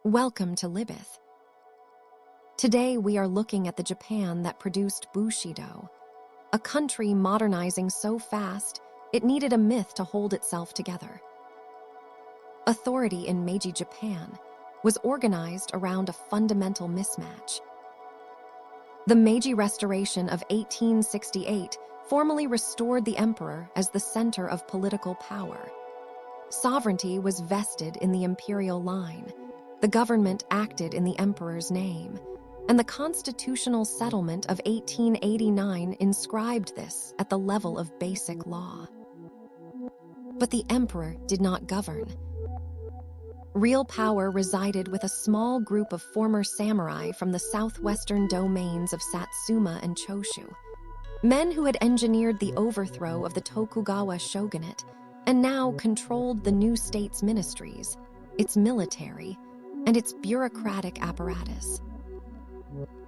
Welcome to Libeth. Today we are looking at the Japan that produced Bushido, a country modernizing so fast it needed a myth to hold itself together. Authority in Meiji Japan was organized around a fundamental mismatch. The Meiji Restoration of 1868 formally restored the emperor as the center of political power. Sovereignty was vested in the imperial line. The government acted in the emperor's name, and the constitutional settlement of 1889 inscribed this at the level of basic law. But the emperor did not govern. Real power resided with a small group of former samurai from the southwestern domains of Satsuma and Choshu, men who had engineered the overthrow of the Tokugawa shogunate and now controlled the new state's ministries, its military, and its bureaucratic apparatus.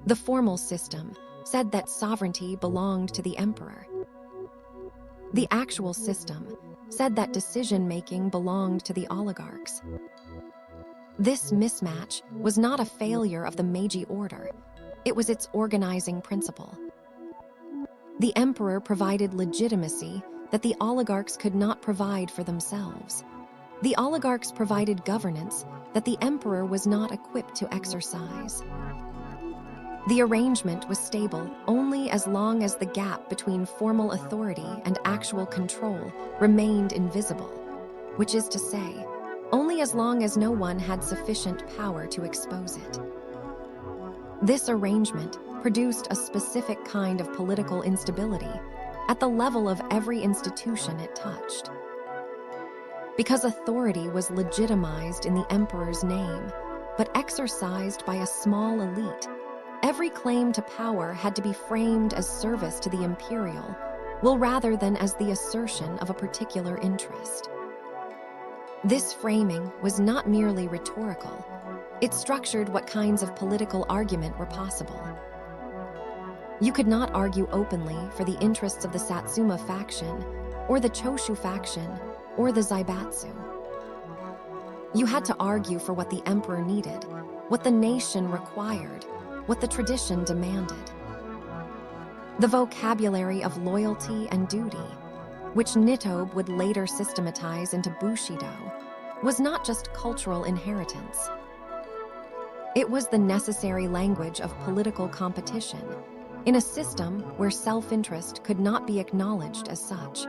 The formal system said that sovereignty belonged to the emperor. The actual system said that decision-making belonged to the oligarchs. This mismatch was not a failure of the Meiji order, it was its organizing principle. The emperor provided legitimacy that the oligarchs could not provide for themselves. The oligarchs provided governance that the emperor was not equipped to exercise. The arrangement was stable only as long as the gap between formal authority and actual control remained invisible, which is to say, only as long as no one had sufficient power to expose it. This arrangement produced a specific kind of political instability at the level of every institution it touched. Because authority was legitimized in the emperor's name, but exercised by a small elite, every claim to power had to be framed as service to the imperial, rather than as the assertion of a particular interest. This framing was not merely rhetorical, it structured what kinds of political argument were possible. You could not argue openly for the interests of the Satsuma faction, or the Choshu faction, or the Zaibatsu. You had to argue for what the emperor needed, what the nation required, what the tradition demanded. The vocabulary of loyalty and duty, which Nitobe would later systematize into Bushido, was not just cultural inheritance. It was the necessary language of political competition in a system where self-interest could not be acknowledged as such.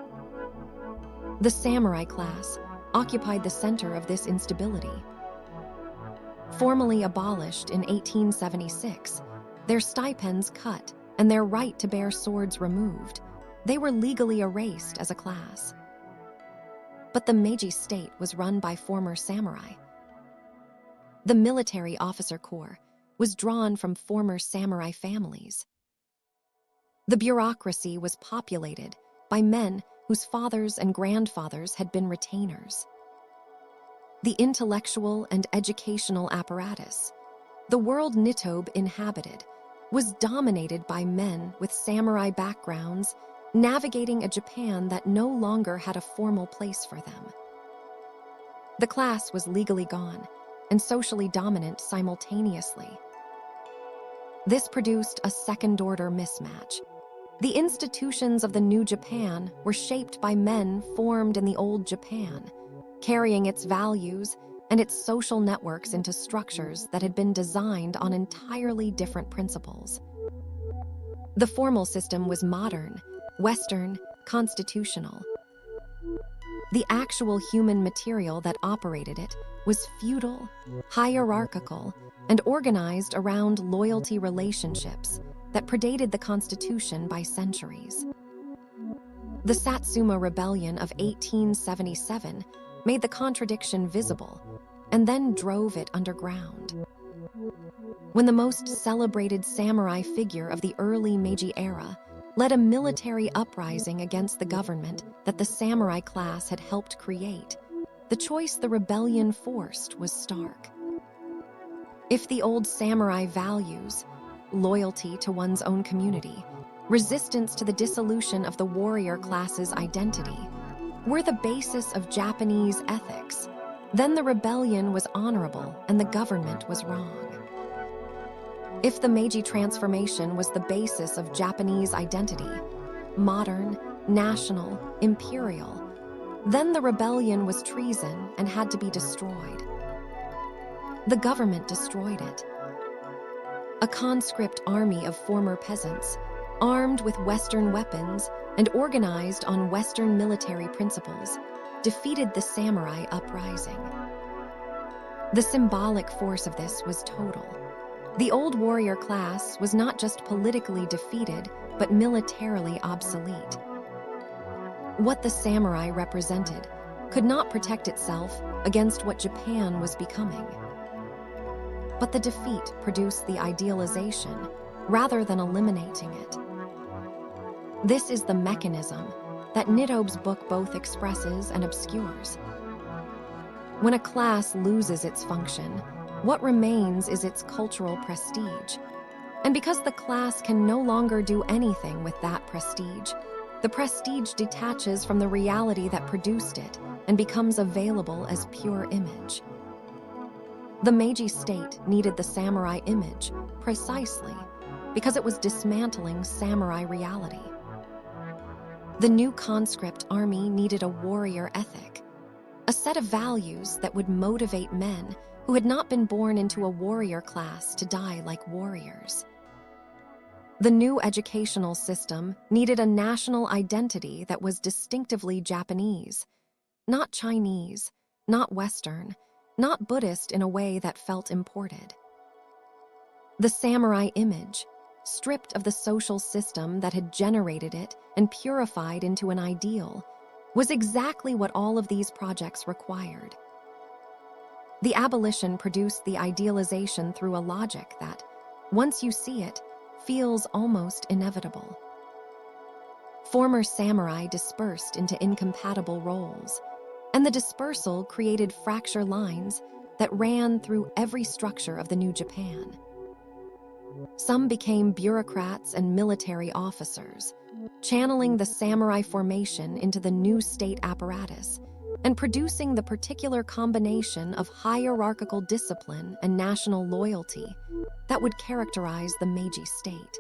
The samurai class occupied the center of this instability. Formally abolished in 1876, their stipends cut and their right to bear swords removed, they were legally erased as a class. But the Meiji state was run by former samurai. The military officer corps was drawn from former samurai families. The bureaucracy was populated by men whose fathers and grandfathers had been retainers. The intellectual and educational apparatus, the world Nitobe inhabited, was dominated by men with samurai backgrounds navigating a Japan that no longer had a formal place for them. The class was legally gone and socially dominant simultaneously. This produced a second-order mismatch. The institutions of the new Japan were shaped by men formed in the old Japan, carrying its values and its social networks into structures that had been designed on entirely different principles. The formal system was modern, Western, constitutional. The actual human material that operated it was feudal, hierarchical, and organized around loyalty relationships that predated the Constitution by centuries. The Satsuma Rebellion of 1877 made the contradiction visible and then drove it underground. When the most celebrated samurai figure of the early Meiji era led a military uprising against the government that the samurai class had helped create, the choice the rebellion forced was stark. If the old samurai values, loyalty to one's own community, resistance to the dissolution of the warrior class's identity, were the basis of Japanese ethics, then the rebellion was honorable and the government was wrong. If the Meiji transformation was the basis of Japanese identity, modern, national, imperial, then the rebellion was treason and had to be destroyed. The government destroyed it. A conscript army of former peasants, armed with Western weapons and organized on Western military principles, defeated the samurai uprising. The symbolic force of this was total. The old warrior class was not just politically defeated, but militarily obsolete. What the samurai represented could not protect itself against what Japan was becoming. But the defeat produced the idealization rather than eliminating it. This is the mechanism that Nitobe's book both expresses and obscures. When a class loses its function, what remains is its cultural prestige. And because the class can no longer do anything with that prestige, the prestige detaches from the reality that produced it and becomes available as pure image. The Meiji state needed the samurai image precisely because it was dismantling samurai reality. The new conscript army needed a warrior ethic, a set of values that would motivate men who had not been born into a warrior class to die like warriors. The new educational system needed a national identity that was distinctively Japanese, not Chinese, not Western, not Buddhist in a way that felt imported. The samurai image, stripped of the social system that had generated it and purified into an ideal, was exactly what all of these projects required. The abolition produced the idealization through a logic that, once you see it, feels almost inevitable. Former samurai dispersed into incompatible roles, and the dispersal created fracture lines that ran through every structure of the new Japan. Some became bureaucrats and military officers, channeling the samurai formation into the new state apparatus and producing the particular combination of hierarchical discipline and national loyalty that would characterize the Meiji state.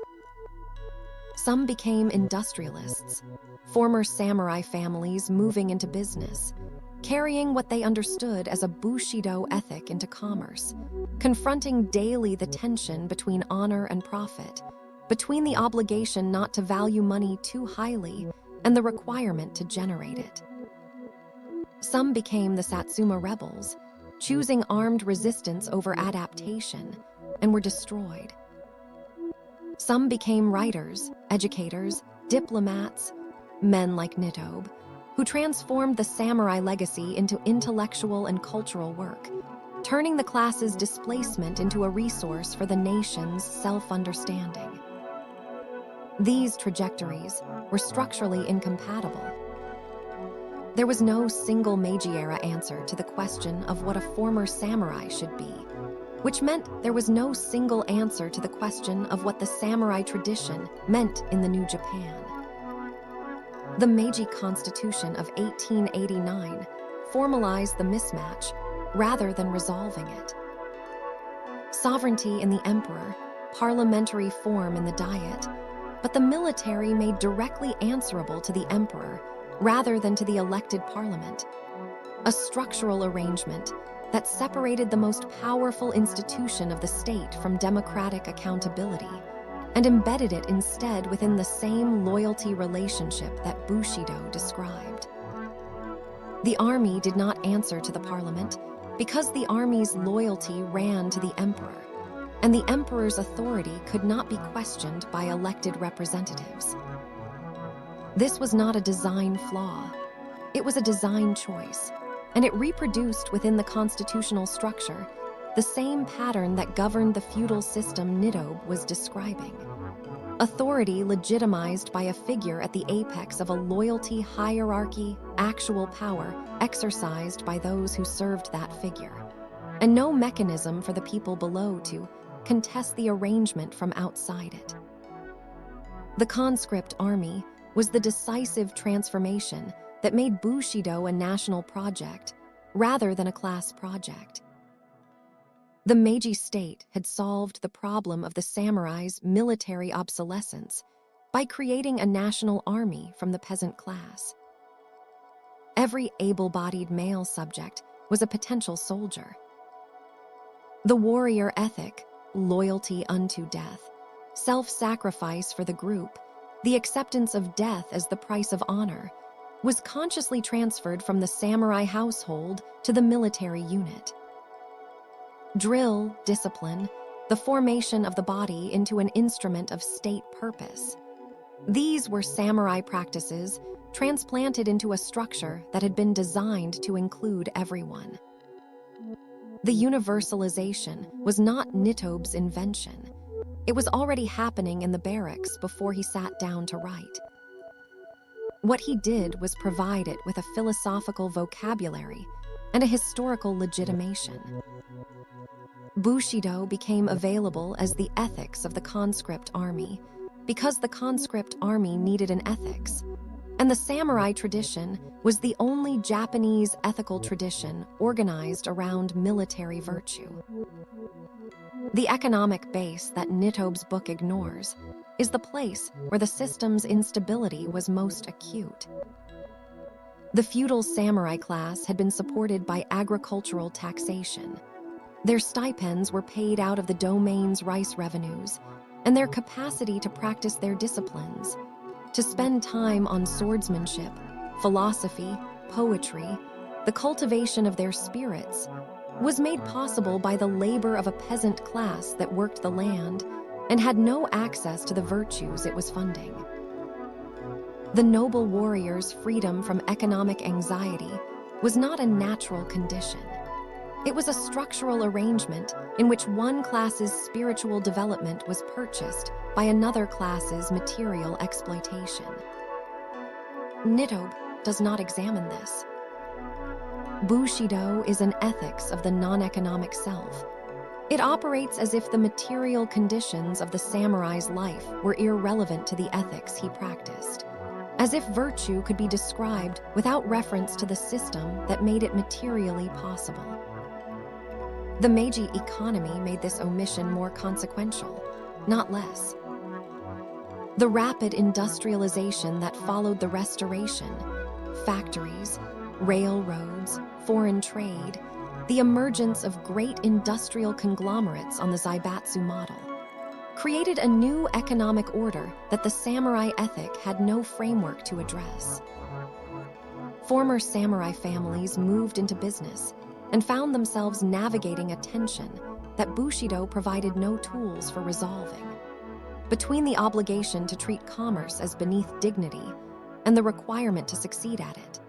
Some became industrialists, former samurai families moving into business, carrying what they understood as a Bushido ethic into commerce, confronting daily the tension between honor and profit, between the obligation not to value money too highly and the requirement to generate it. Some became the Satsuma rebels, choosing armed resistance over adaptation, and were destroyed. Some became writers, educators, diplomats, men like Nitobe, who transformed the samurai legacy into intellectual and cultural work, turning the class's displacement into a resource for the nation's self-understanding. These trajectories were structurally incompatible. There was no single Meiji-era answer to the question of what a former samurai should be, which meant there was no single answer to the question of what the samurai tradition meant in the new Japan. The Meiji Constitution of 1889 formalized the mismatch rather than resolving it. Sovereignty in the emperor, parliamentary form in the diet, but the military made directly answerable to the emperor rather than to the elected parliament. A structural arrangement that separated the most powerful institution of the state from democratic accountability and embedded it instead within the same loyalty relationship that Bushido described. The army did not answer to the parliament because the army's loyalty ran to the emperor, and the emperor's authority could not be questioned by elected representatives. This was not a design flaw. It was a design choice, and it reproduced within the constitutional structure the same pattern that governed the feudal system Nitobe was describing. Authority legitimized by a figure at the apex of a loyalty hierarchy, actual power exercised by those who served that figure, and no mechanism for the people below to contest the arrangement from outside it. The conscript army was the decisive transformation that made Bushido a national project rather than a class project. The Meiji state had solved the problem of the samurai's military obsolescence by creating a national army from the peasant class. Every able-bodied male subject was a potential soldier. The warrior ethic, loyalty unto death, self-sacrifice for the group, the acceptance of death as the price of honor, was consciously transferred from the samurai household to the military unit. Drill, discipline, the formation of the body into an instrument of state purpose. These were samurai practices transplanted into a structure that had been designed to include everyone. The universalization was not Nitobe's invention. It was already happening in the barracks before he sat down to write. What he did was provide it with a philosophical vocabulary and a historical legitimation. Bushido became available as the ethics of the conscript army because the conscript army needed an ethics, and the samurai tradition was the only Japanese ethical tradition organized around military virtue. The economic base that Nitobe's book ignores is the place where the system's instability was most acute. The feudal samurai class had been supported by agricultural taxation. Their stipends were paid out of the domain's rice revenues, and their capacity to practice their disciplines, to spend time on swordsmanship, philosophy, poetry, the cultivation of their spirits, was made possible by the labor of a peasant class that worked the land and had no access to the virtues it was funding. The noble warrior's freedom from economic anxiety was not a natural condition. It was a structural arrangement in which one class's spiritual development was purchased by another class's material exploitation. Nitobe does not examine this. Bushido is an ethics of the non-economic self. It operates as if the material conditions of the samurai's life were irrelevant to the ethics he practiced, as if virtue could be described without reference to the system that made it materially possible. The Meiji economy made this omission more consequential, not less. The rapid industrialization that followed the Restoration, factories, railroads, foreign trade, the emergence of great industrial conglomerates on the Zaibatsu model, created a new economic order that the samurai ethic had no framework to address. Former samurai families moved into business and found themselves navigating a tension that Bushido provided no tools for resolving, between the obligation to treat commerce as beneath dignity and the requirement to succeed at it,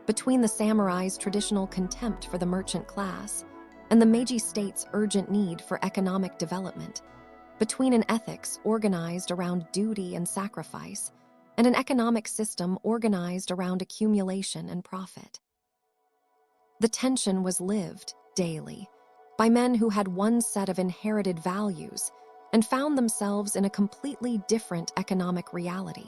between the samurai's traditional contempt for the merchant class and the Meiji state's urgent need for economic development, between an ethics organized around duty and sacrifice and an economic system organized around accumulation and profit. The tension was lived, daily, by men who had one set of inherited values and found themselves in a completely different economic reality.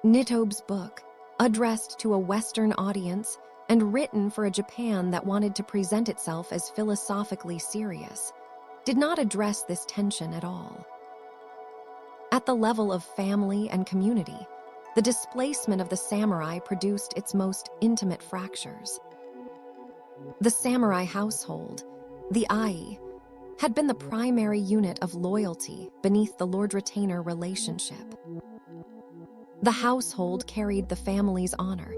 Nitobe's book, addressed to a Western audience and written for a Japan that wanted to present itself as philosophically serious, did not address this tension at all. At the level of family and community, the displacement of the samurai produced its most intimate fractures. The samurai household, the ai, had been the primary unit of loyalty beneath the lord-retainer relationship. The household carried the family's honor,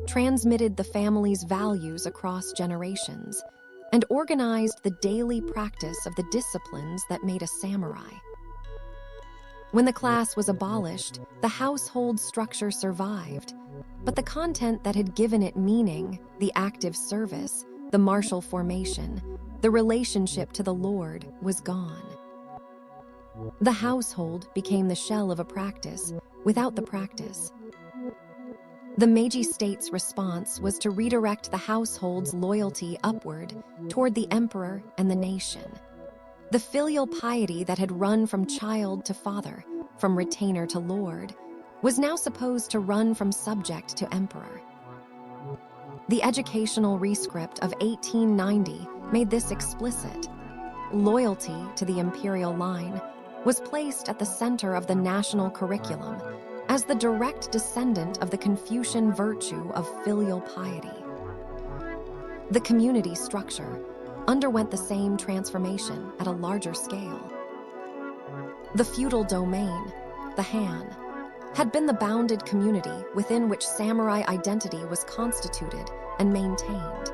transmitted the family's values across generations, and organized the daily practice of the disciplines that made a samurai. When the class was abolished, the household structure survived, but the content that had given it meaning, the active service, the martial formation, the relationship to the Lord, was gone. The household became the shell of a practice without the practice. The Meiji state's response was to redirect the household's loyalty upward toward the emperor and the nation. The filial piety that had run from child to father, from retainer to lord, was now supposed to run from subject to emperor. The educational rescript of 1890 made this explicit. Loyalty to the imperial line was placed at the center of the national curriculum as the direct descendant of the Confucian virtue of filial piety. The community structure underwent the same transformation at a larger scale. The feudal domain, the Han, had been the bounded community within which samurai identity was constituted and maintained.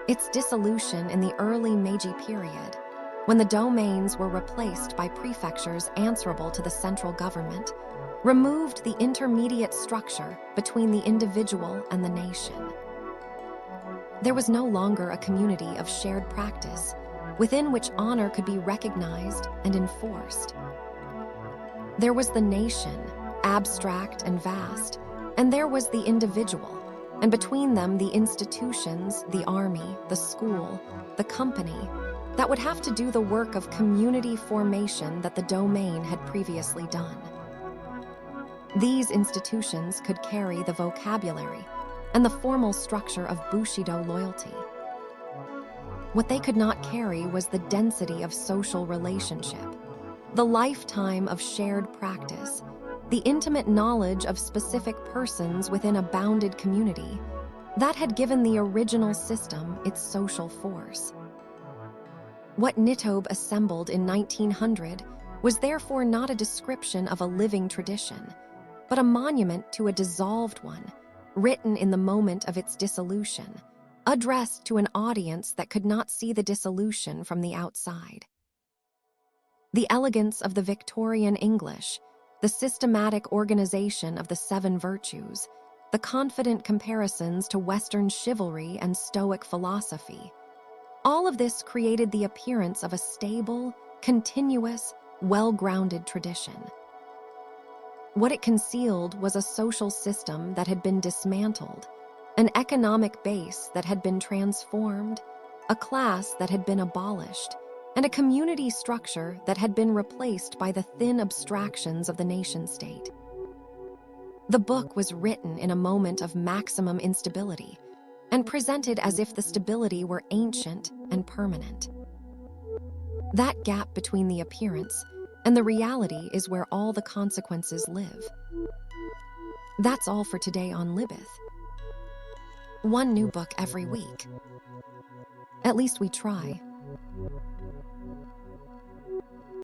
Its dissolution in the early Meiji period, when the domains were replaced by prefectures answerable to the central government, removed the intermediate structure between the individual and the nation. There was no longer a community of shared practice within which honor could be recognized and enforced. There was the nation, abstract and vast, and there was the individual, and between them the institutions, the army, the school, the company, that would have to do the work of community formation that the domain had previously done. These institutions could carry the vocabulary and the formal structure of Bushido loyalty. What they could not carry was the density of social relationship, the lifetime of shared practice, the intimate knowledge of specific persons within a bounded community that had given the original system its social force. What Nitobe assembled in 1900 was therefore not a description of a living tradition, but a monument to a dissolved one, written in the moment of its dissolution, addressed to an audience that could not see the dissolution from the outside. The elegance of the Victorian English, the systematic organization of the seven virtues, the confident comparisons to Western chivalry and Stoic philosophy, all of this created the appearance of a stable, continuous, well-grounded tradition. What it concealed was a social system that had been dismantled, an economic base that had been transformed, a class that had been abolished, and a community structure that had been replaced by the thin abstractions of the nation-state. The book was written in a moment of maximum instability and presented as if the stability were ancient and permanent. That gap between the appearance and the reality is where all the consequences live. That's all for today on Libeth. One new book every week. At least we try.